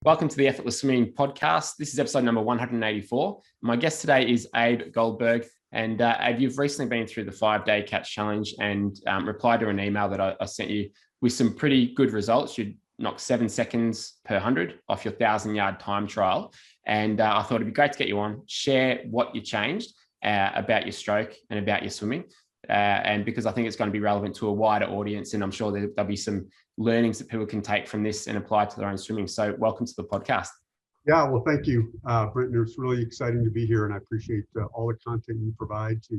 Welcome to the Effortless Swimming podcast. This is episode number 184. My guest today is Abe Goldberg. And Abe, you've recently been through the 5-day catch challenge and replied to an email that I sent you with some pretty good results. You knocked 7 seconds per 100 off your 1,000-yard time trial. And I thought it'd be great to get you on, share what you changed about your stroke and about your swimming. And because I think it's going to be relevant to a wider audience, and I'm sure there'll be some learnings that people can take from this and apply to their own swimming. So welcome to the podcast. Yeah, well, thank you, Brenton. It's really exciting to be here, and I appreciate all the content you provide to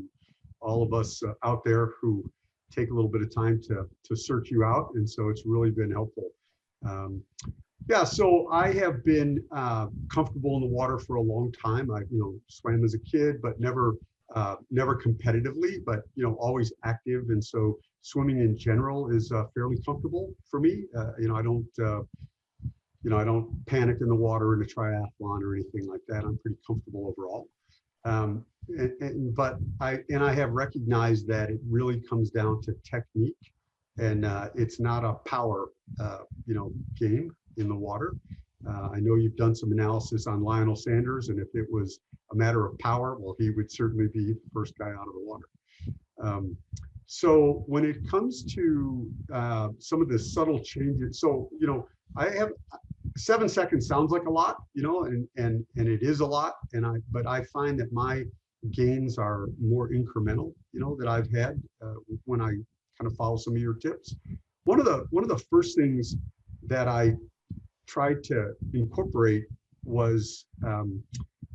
all of us out there who take a little bit of time to search you out, and so it's really been helpful. Yeah, so I have been comfortable in the water for a long time. I, swam as a kid, but never competitively, but always active, and so swimming in general is fairly comfortable for me. I don't panic in the water in a triathlon or anything like that. I'm pretty comfortable overall. But I have recognized that it really comes down to technique, and it's not a power, game in the water. I know you've done some analysis on Lionel Sanders, and if it was a matter of power, well, he would certainly be the first guy out of the water. So when it comes to some of the subtle changes, so, I have 7 seconds sounds like a lot, and it is a lot. But I find that my gains are more incremental, that I've had when I kind of follow some of your tips. One of the first things that I tried to incorporate was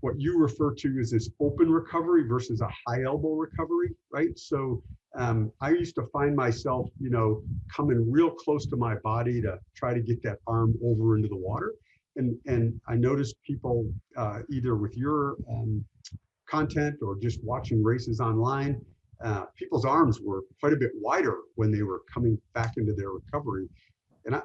what you refer to as this open recovery versus a high elbow recovery, right? So I used to find myself, coming real close to my body to try to get that arm over into the water. And I noticed people either with your content or just watching races online, people's arms were quite a bit wider when they were coming back into their recovery. And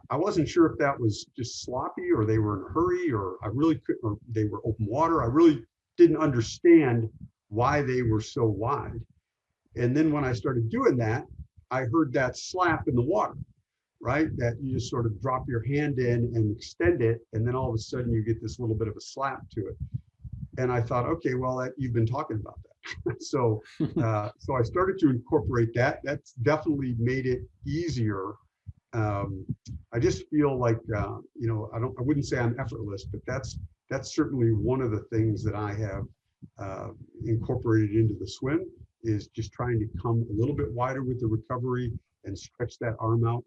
I wasn't sure if that was just sloppy or they were in a hurry or or they were open water. I really didn't understand why they were so wide. And then when I started doing that, I heard that slap in the water, right? That you just sort of drop your hand in and extend it. And then all of a sudden you get this little bit of a slap to it. And I thought, okay, well, you've been talking about that. So I started to incorporate that. That's definitely made it easier. I just feel like, I wouldn't say I'm effortless, but that's certainly one of the things that I have incorporated into the swim, is just trying to come a little bit wider with the recovery and stretch that arm out.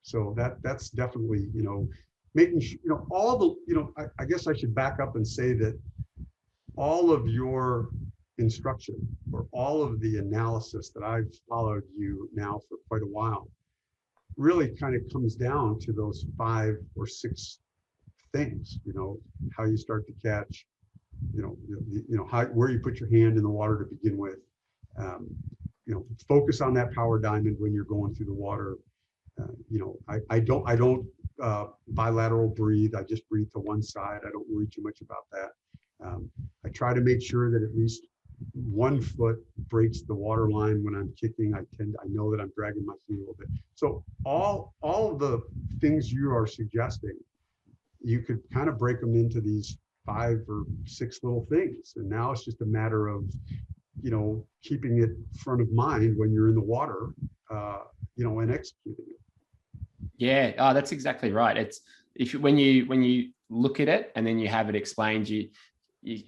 So that's definitely, making sure, I guess I should back up and say that all of your instruction or all of the analysis that I've followed you now for quite a while really kind of comes down to those 5 or 6 things, how you start to catch, where you put your hand in the water to begin with, focus on that power diamond when you're going through the water. I don't bilateral breathe. I just breathe to one side. I don't worry too much about that. I try to make sure that at least one foot breaks the water line when I'm kicking. I know that I'm dragging my feet a little bit. So all of the things you are suggesting, you could kind of break them into these 5 or 6 little things. And now it's just a matter of, keeping it front of mind when you're in the water, and executing it. Yeah, that's exactly right. It's when you look at it and then you have it explained, you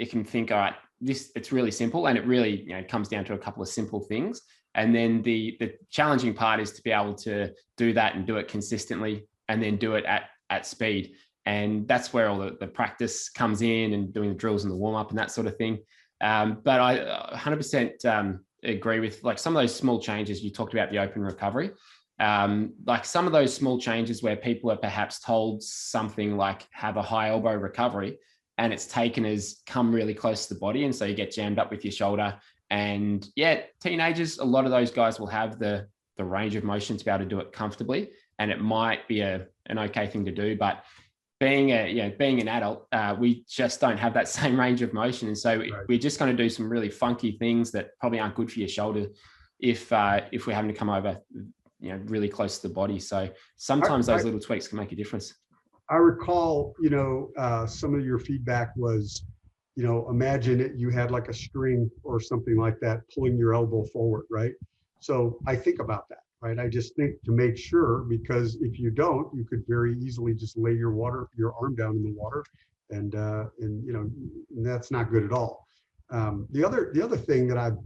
can think, all right, it's really simple, and it really comes down to a couple of simple things. And then the challenging part is to be able to do that and do it consistently, and then do it at speed. And that's where all the practice comes in, and doing the drills and the warm up and that sort of thing. But I 100% agree with some of those small changes you talked about, the open recovery. Like some of those small changes where people are perhaps told something like have a high elbow recovery, and it's taken as come really close to the body. And so you get jammed up with your shoulder. And yeah, teenagers, a lot of those guys will have the range of motion to be able to do it comfortably. And it might be an okay thing to do, but being an adult, we just don't have that same range of motion. And so we're just going to do some really funky things that probably aren't good for your shoulder if we're having to come over, really close to the body. So sometimes those little tweaks can make a difference. I recall, some of your feedback was, imagine it, you had like a string or something like that pulling your elbow forward, right? So I think about that, right? I just think to make sure, because if you don't, you could very easily just lay your arm down in the water, and that's not good at all. The other thing that I've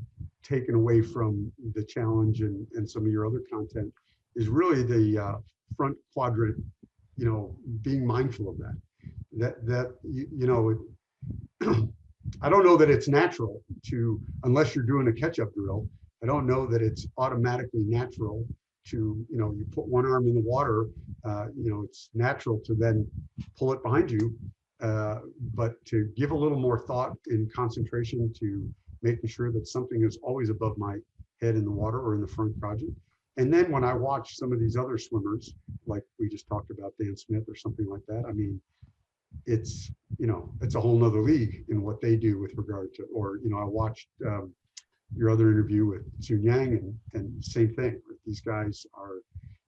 taken away from the challenge and some of your other content is really the front quadrant, being mindful of that. I don't know that it's natural to, unless you're doing a catch-up drill, I don't know that it's automatically natural to, you put one arm in the water, it's natural to then pull it behind you. But to give a little more thought and concentration to making sure that something is always above my head in the water or in the front quadrant. And then when I watch some of these other swimmers, like we just talked about Dan Smith or something like that, I mean, it's a whole nother league in what they do with regard to, or I watched your other interview with Sun Yang, and same thing. These guys are,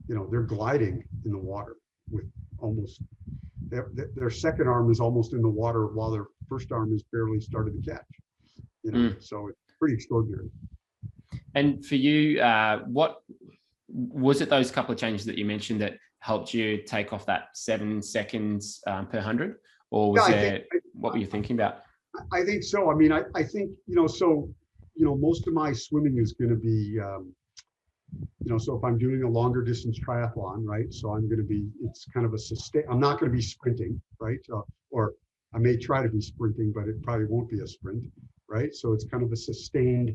they're gliding in the water with almost their second arm is almost in the water while their first arm is barely started to catch. So it's pretty extraordinary. And for you, what was it, those couple of changes that you mentioned that helped you take off that 7 seconds per 100, or was what were you thinking about? I think so. I mean, I think, most of my swimming is going to be, so if I'm doing a longer distance triathlon, right? So it's kind of a sustain, I'm not going to be sprinting, right? Or I may try to be sprinting, but it probably won't be a sprint, right? So it's kind of a sustained,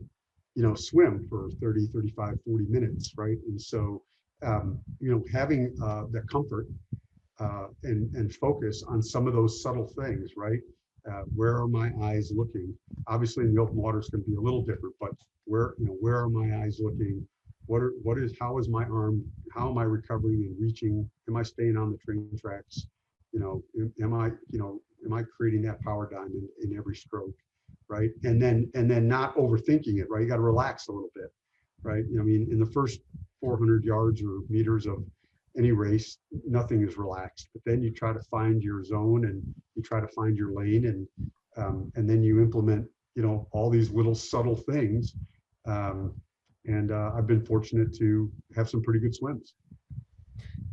swim for 30, 35, 40 minutes, right? And so, having the comfort and focus on some of those subtle things, right? Where are my eyes looking? Obviously, in the open water, it's going to be a little different, but where are my eyes looking? How is my arm? How am I recovering and reaching? Am I staying on the train tracks? Am I creating that power diamond in every stroke, right? And then not overthinking it, right? You got to relax a little bit, right? I mean, in the first 400 yards or meters of any race, nothing is relaxed, but then you try to find your zone and you try to find your lane, and then you implement, all these little subtle things. And I've been fortunate to have some pretty good swims.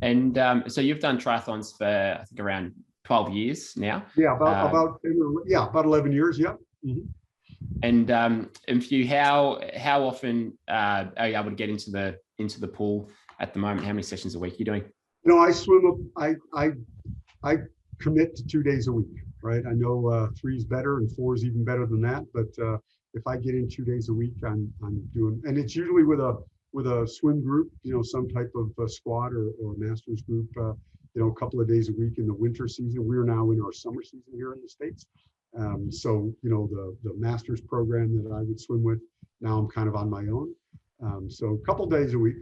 And so you've done triathlons for, I think, around 12 years now. Yeah, about 11 years. Yeah. Mm-hmm. And for you, how often are you able to get into the pool at the moment? How many sessions a week are you doing? I swim. I commit to 2 days a week, right? I know 3 is better and 4 is even better than that, but if I get in 2 days a week, I'm doing, and it's usually with a swim group, some type of squad or masters group, a couple of days a week in the winter season. We're now in our summer season here in the States. So, the masters program that I would swim with, now I'm kind of on my own. So a couple days a week,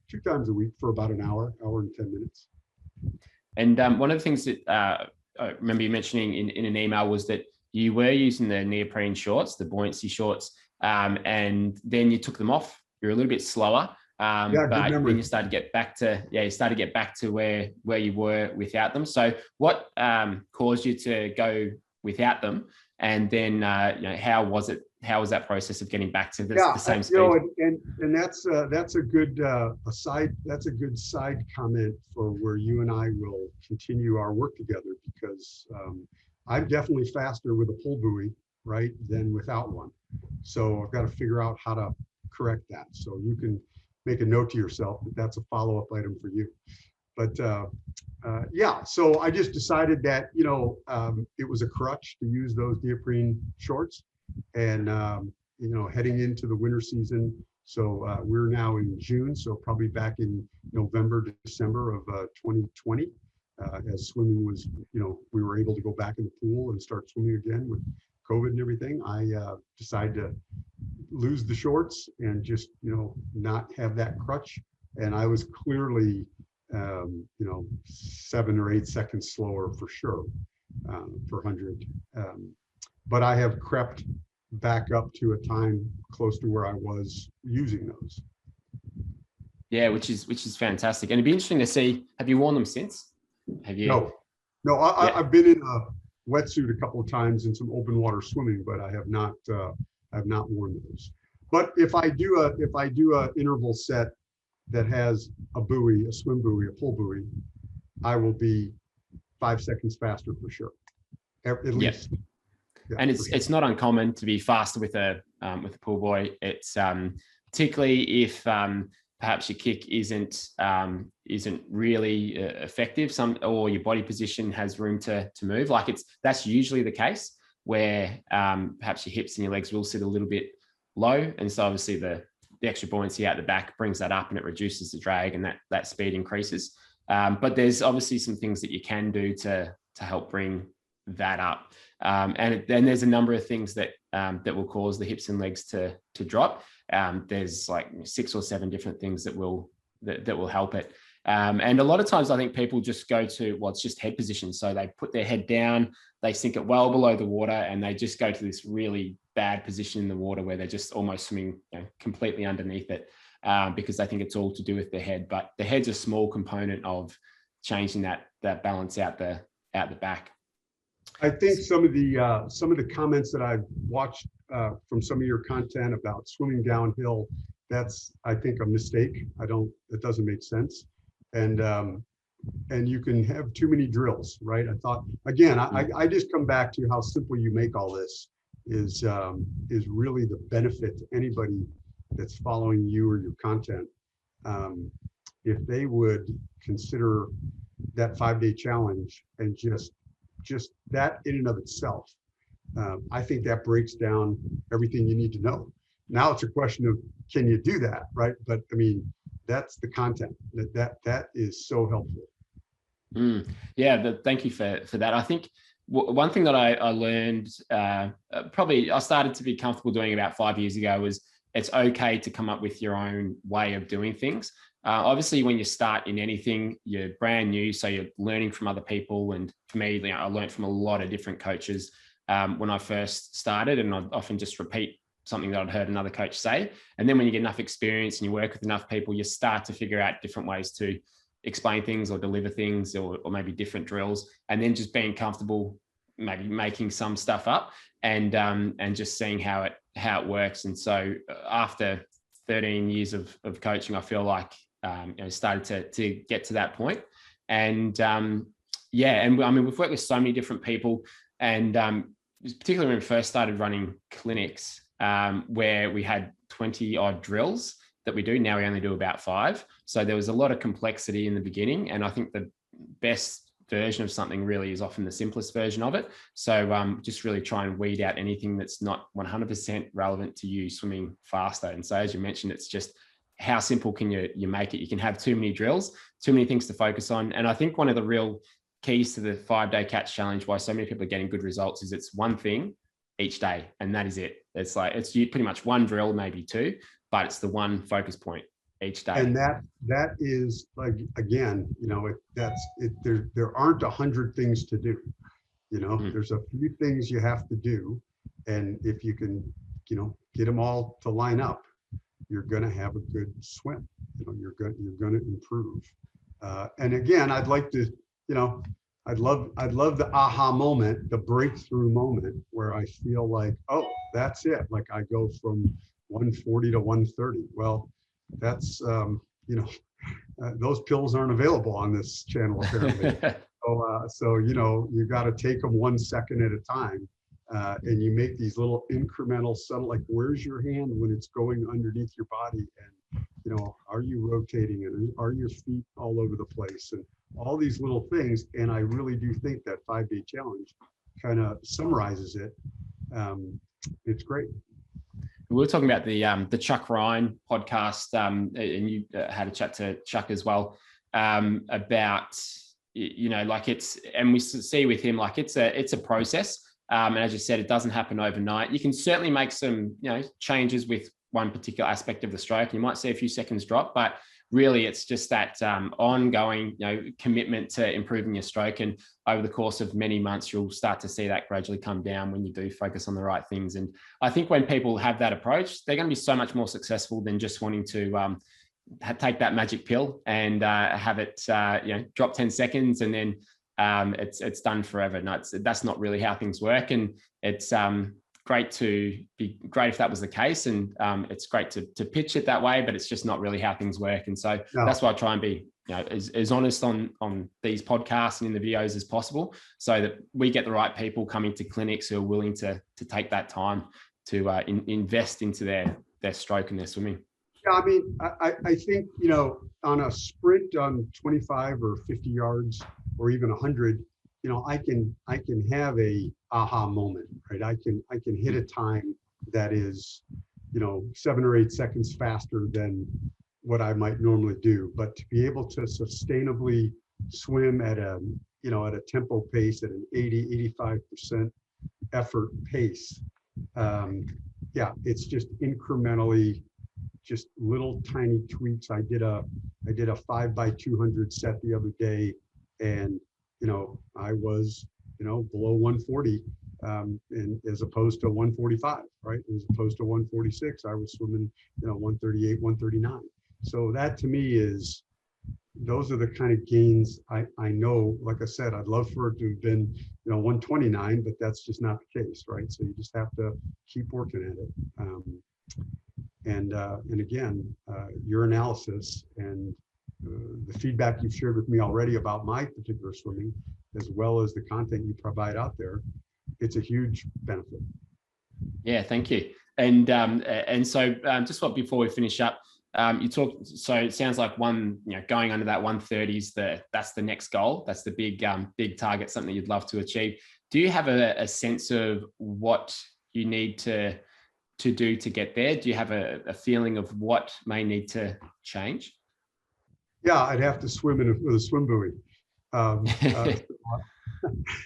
2 times a week for about an hour and 10 minutes. And one of the things that I remember you mentioning in an email was that you were using the neoprene shorts, the buoyancy shorts, and then you took them off. You're a little bit slower, but then you started to get back to where you were without them. So what caused you to go without them? And then how was that process of getting back to the same speed? And that's a good side comment for where you and I will continue our work together, because I'm definitely faster with a pull buoy, right, than without one. So I've got to figure out how to correct that. So you can make a note to yourself that that's a follow-up item for you. But so I just decided that, it was a crutch to use those neoprene shorts, and, heading into the winter season. So we're now in June, so probably back in November, December of 2020, as swimming was, we were able to go back in the pool and start swimming again with COVID and everything. I decided to lose the shorts and just, not have that crutch. And I was clearly 7 or 8 seconds slower for sure per 100. But I have crept back up to a time close to where I was using those. Yeah, which is fantastic. And it'd be interesting to see, have you worn them since? Have you? No, No, Yeah. I've been in a wetsuit a couple of times in some open water swimming, but I have not worn those. But if I do a interval set that has a buoy, a swim buoy, a pull buoy, I will be 5 seconds faster for sure, at least. Yeah, and for sure. it's not uncommon to be faster with a pull buoy. It's particularly if perhaps your kick isn't really effective, or your body position has room to move. Like that's usually the case where perhaps your hips and your legs will sit a little bit low, and so obviously the extra buoyancy out the back brings that up and it reduces the drag, and that speed increases. But there's obviously some things that you can do to help bring that up. And then there's a number of things that will cause the hips and legs to drop. There's like 6 or 7 different things that will help it. And a lot of times I think people just go to, well, it's just head position. So they put their head down, they sink it well below the water, and they just go to this really bad position in the water where they're just almost swimming, completely underneath it, because they think it's all to do with the head. But the head's a small component of changing that balance out the back. I think some of the comments that I've watched from some of your content about swimming downhill, that's, I think, a mistake. It doesn't make sense. And you can have too many drills, right? I thought, again, I just come back to how simple you make all this is really the benefit to anybody that's following you or your content. If they would consider that 5-day challenge and just that in and of itself, I think that breaks down everything you need to know. Now it's a question of, can you do that, right? But I mean, that's the content that is so helpful. Yeah, thank you for that. I think one thing that I learned, probably I started to be comfortable doing about 5 years ago, was it's okay to come up with your own way of doing things. Obviously, when you start in anything, you're brand new, so you're learning from other people. And for me, I learned from a lot of different coaches when I first started, and I'd often just repeat something that I'd heard another coach say. And then when you get enough experience and you work with enough people, you start to figure out different ways to explain things or deliver things, or maybe different drills, and then just being comfortable, maybe making some stuff up and just seeing how it works. And so after 13 years of coaching, I feel like started to get to that point. And and I mean, we've worked with so many different people, and particularly when we first started running clinics, where we had 20 odd drills that we do. Now we only do about 5. So there was a lot of complexity in the beginning. And I think the best version of something really is often the simplest version of it. So just really try and weed out anything that's not 100% relevant to you swimming faster. And so, as you mentioned, it's just how simple can you make it? You can have too many drills, too many things to focus on. And I think one of the real keys to the 5-day catch challenge, why so many people are getting good results, is it's one thing each day, and that is it. It's pretty much one drill, maybe 2, but it's the one focus point each day. And that is, like, again, there aren't 100 things to do. There's a few things you have to do, and if you can get them all to line up, you're going to have a good swim. You're going to improve. And again, I'd like to, I'd love the aha moment, the breakthrough moment where I feel like, oh, that's it. Like I go from 140 to 130. Well, that's, those pills aren't available on this channel apparently. So you got to take them 1 second at a time. And you make these little incremental subtle, like, where's your hand when it's going underneath your body? And, are you rotating it? Are your feet all over the place? And all these little things. And I really do think that 5-day challenge kind of summarizes it. It's great. We were talking about the Chuck Ryan podcast, and you had a chat to Chuck as well, about, like and we see with him, like it's a process. And as you said, it doesn't happen overnight. You can certainly make some, changes with one particular aspect of the stroke. You might see a few seconds drop, but really it's just that ongoing, commitment to improving your stroke. And over the course of many months, you'll start to see that gradually come down when you do focus on the right things. And I think when people have that approach, they're going to be so much more successful than just wanting to take that magic pill and have it, drop 10 seconds and then it's done forever. No, that's not really how things work. And it's great if that was the case. And it's great to pitch it that way, but it's just not really how things work. And so that's why I try and be, as honest on these podcasts and in the videos as possible, so that we get the right people coming to clinics who are willing to take that time to invest into their stroke and their swimming. Yeah, I mean, I think, on a sprint on 25 or 50 yards or even 100, I can have a aha moment, right? I can hit a time that is, 7 or 8 seconds faster than what I might normally do. But to be able to sustainably swim at a tempo pace at an 80-85% effort pace, it's just incrementally, just little tiny tweaks. I did a 5x200 set the other day, and I was below 140, and as opposed to 145, right? As opposed to 146, I was swimming 138, 139. So that to me those are the kind of gains I know. Like I said, I'd love for it to have been 129, but that's just not the case, right? So you just have to keep working at it. And again, your analysis and the feedback you've shared with me already about my particular swimming, as well as the content you provide out there, it's a huge benefit. Yeah, thank you. And so before we finish up, you talked. So it sounds like going under that 130 is that's the next goal. That's the big target, something you'd love to achieve. Do you have a sense of what you need to do to get there? Do you have a feeling of what may need to change? Yeah, I'd have to swim with a swim buoy.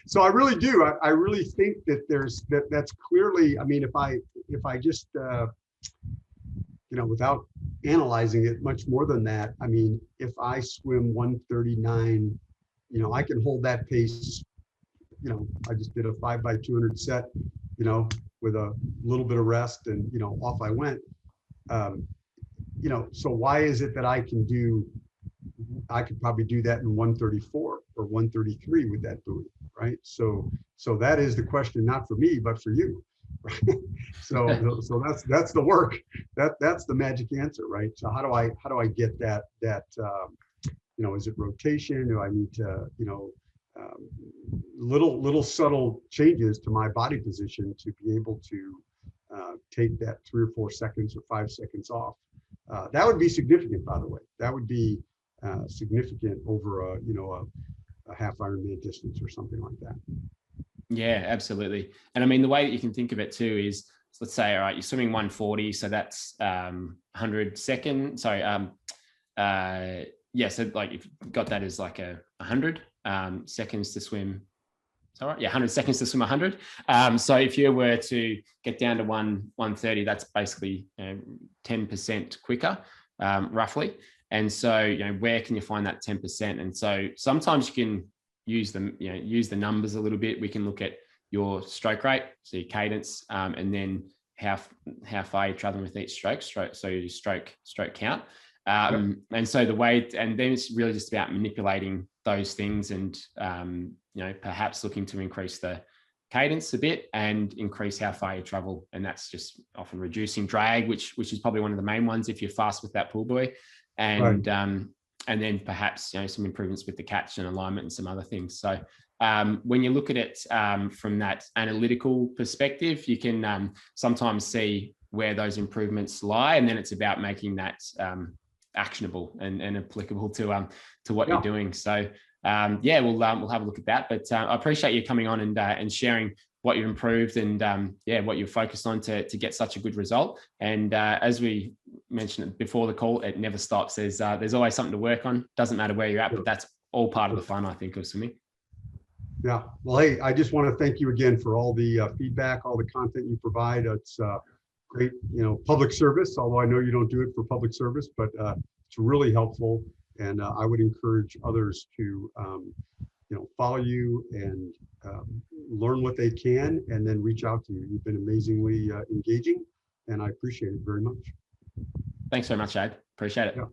So I really do. I really think that that's clearly. I mean, if I just without analyzing it much more than that, I mean, if I swim 139, I can hold that pace. I just did a 5x200 set, with a little bit of rest, and off I went. So why is it that I could probably do that in 134 or 133 with that buoy, right? So that is the question, not for me, but for you. Right? So that's the work. That's the magic answer, right? So how do I get that is it rotation? Do I need to little subtle changes to my body position to be able to take that 3 or 4 seconds or 5 seconds off? That would be significant, by the way. That would be significant over a half Ironman distance or something like that. Yeah, absolutely. And I mean, the way that you can think of it too is, let's say, all right, you're swimming 140, so that's 100 seconds. Sorry, so like if you've got that as like 100 seconds to swim. All right, 100 seconds to swim 100. So if you were to get down to 130, that's basically 10% quicker, roughly. And so, where can you find that 10%? And so sometimes you can use the numbers a little bit. We can look at your stroke rate, so your cadence, and then how far you're traveling with each stroke. So your stroke count. And so and then it's really just about manipulating those things and, perhaps looking to increase the cadence a bit and increase how far you travel. And that's just often reducing drag, which is probably one of the main ones if you're fast with that pull buoy. And, right. And then perhaps, some improvements with the catch and alignment and some other things. So when you look at it from that analytical perspective, you can sometimes see where those improvements lie. And then it's about making that actionable and applicable to what you're doing. So we'll have a look at that. But I appreciate you coming on and sharing what you've improved and what you're focused on to get such a good result. And as we mentioned before the call, it never stops. There's always something to work on. Doesn't matter where you're at, but that's all part of the fun, I think, of swimming. Yeah. Well, hey, I just want to thank you again for all the feedback, all the content you provide. It's great, public service, although I know you don't do it for public service, but it's really helpful. And I would encourage others to, follow you and learn what they can, and then reach out to you. You've been amazingly engaging, and I appreciate it very much. Thanks very much, Abe. Appreciate it. Yeah.